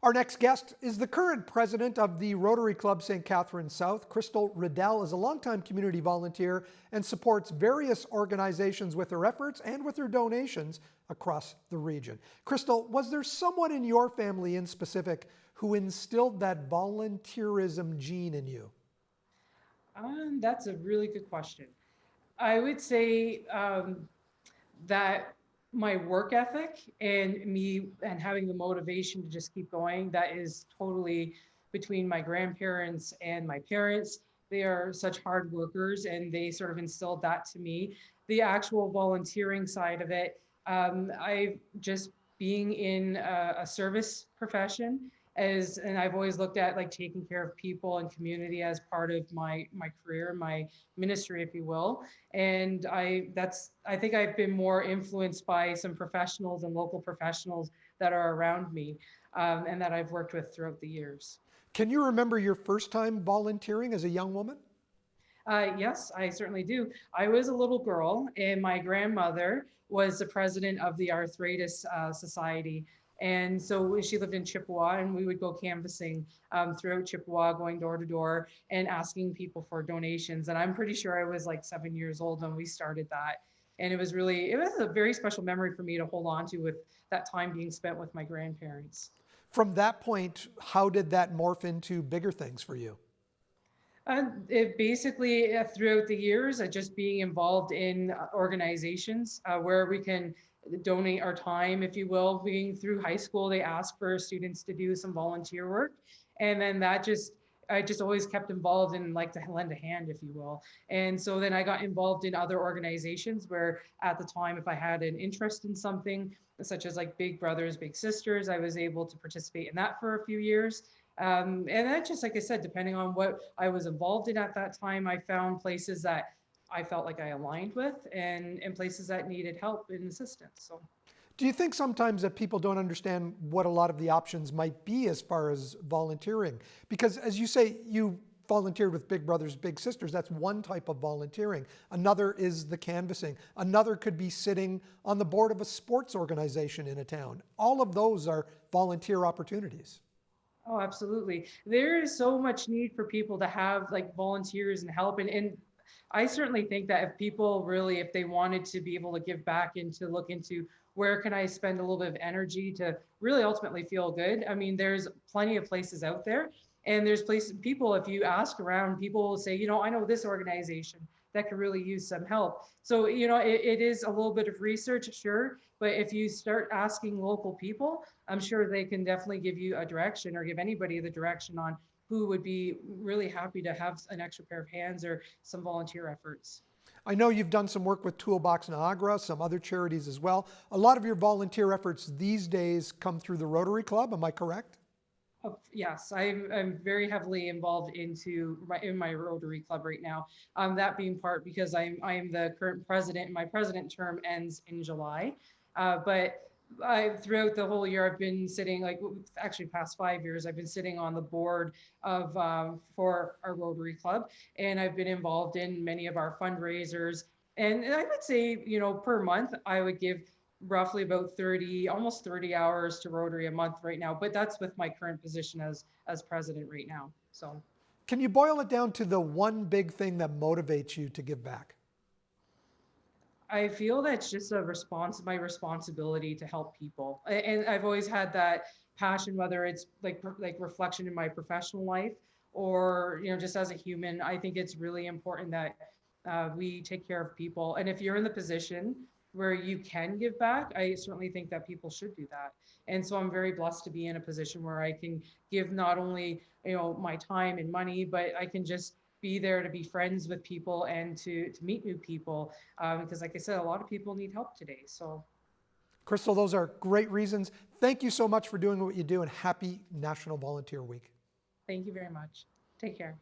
Our next guest is the current president of the Rotary Club St. Catharines South. Krystal Riddell is a longtime community volunteer and supports various organizations with her efforts and with her donations across the region. Krystal, was there someone in your family in specific who instilled that volunteerism gene in you? That's a really good question. I would say that my work ethic and me and having the motivation to just keep going, that is totally between my grandparents and my parents. They are such hard workers and they sort of instilled that to me. The actual volunteering side of it, I just being in a service profession as, and I've always looked at like taking care of people and community as part of my career, my ministry, if you will. And I think I've been more influenced by some professionals and local professionals that are around me, and that I've worked with throughout the years. Can you remember your first time volunteering as a young woman? Yes, I certainly do. I was a little girl, and my grandmother was the president of the Arthritis Society. And so she lived in Chippewa, and we would go canvassing throughout Chippewa, going door to door and asking people for donations. And I'm pretty sure I was like 7 years old when we started that. And it was a very special memory for me to hold on to with that time being spent with my grandparents. From that point, how did that morph into bigger things for you? It basically, throughout the years, just being involved in organizations where we can donate our time, if you will. Being through high school, they ask for students to do some volunteer work, and then I just always kept involved and like to lend a hand, if you will. And so then I got involved in other organizations where, at the time, if I had an interest in something, such as like Big Brothers, Big Sisters, I was able to participate in that for a few years. And that just, like I said, depending on what I was involved in at that time, I found places that I felt like I aligned with and places that needed help and assistance. So, Do you think sometimes that people don't understand what a lot of the options might be as far as volunteering? Because as you say, you volunteered with Big Brothers Big Sisters. That's one type of volunteering. Another is the canvassing. Another could be sitting on the board of a sports organization in a town. All of those are volunteer opportunities. oh, absolutely. There is so much need for people to have like volunteers and help. And I certainly think that if people really, if they wanted to be able to give back and to look into where can I spend a little bit of energy to really ultimately feel good. I mean, there's plenty of places out there. And there's places, people, if you ask around, people will say, I know this organization that could really use some help. So, it is a little bit of research, sure. But if you start asking local people, I'm sure they can definitely give you a direction or give anybody the direction on who would be really happy to have an extra pair of hands or some volunteer efforts. I know you've done some work with Toolbox Niagara, some other charities as well. A lot of your volunteer efforts these days come through the Rotary Club, am I correct? Yes, I'm very heavily involved in my Rotary Club right now. That being part because I am the current president, and my president term ends in July. But throughout the whole year, I've been sitting like actually past 5 years, I've been sitting on the board of for our Rotary Club, and I've been involved in many of our fundraisers. And I would say, per month, I would give roughly about 30, almost 30 hours to Rotary a month right now, but that's with my current position as president right now. So Can you boil it down to the one big thing that motivates you to give back? I feel that's just my responsibility to help people. And I've always had that passion, whether it's like reflection in my professional life or, just as a human. I think it's really important that we take care of people. And if you're in the position where you can give back, I certainly think that people should do that. And so I'm very blessed to be in a position where I can give not only, my time and money, but I can just be there to be friends with people and to meet new people. Because like I said, a lot of people need help today. So Krystal, those are great reasons. Thank you so much for doing what you do, and happy National Volunteer Week. thank you very much. Take care.